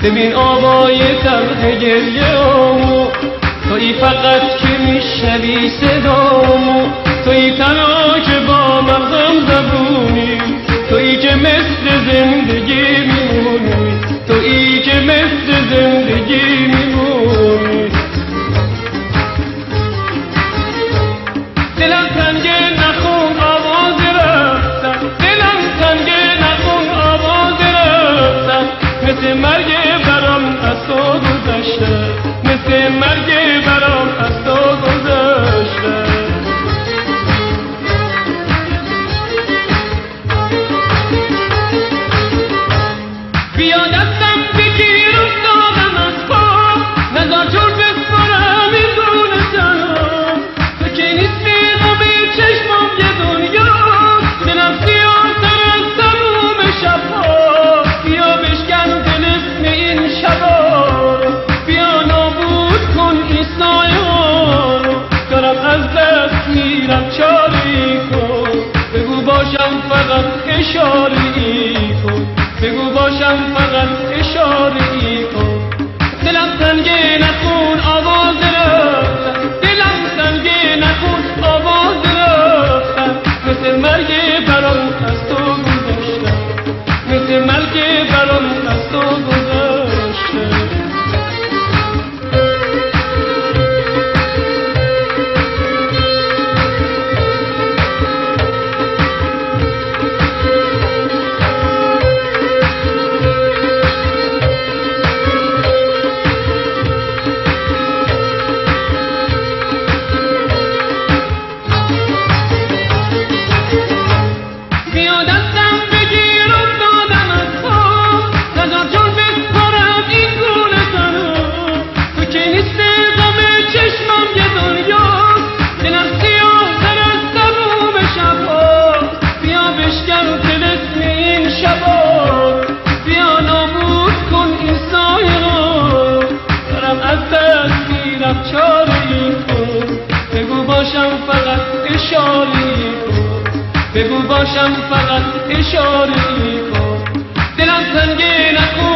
ببین آوای تلخ گریه‌امو، تویی فقط که میشنوی صدامو، تویی تنها که با مغزم زبونی، تویی که مثل زندگی میمونی، تویی که مثل زندگی میمونی. دلم تنگه نخون آواز رفتن، دلم تنگه نخون آواز رفتن، مثل مرگ برام از تو گذشته، مثل مرگ برام از تو گذشته. بیا دستم بگیر افتادم از پا، نزار جور بسپارم این گونه تنها، تو که نیستی غم چشمام یه دنیا، دلم سیاه‌تر از تموم شب‌ها. بیا بشکن دل اسم این شبا رو، بیا نابود کن این سایه‌ها رو، دارم از دست میرم چاری کن، بگو باشم فقط اشاره‌ای کن، بگو باشم فقط اشاره‌ای کن. دلم تنگه نکن آواز رفتن، دلم تنگه نکن آواز رفتن، مثل مرگ برام از تو گذشتم، مثل مرگ برام از تو گذشتم. بگو باشم فقط اشاره‌ای کن، بگو باشم فقط اشاره‌ای کن. دلم تنگه نکن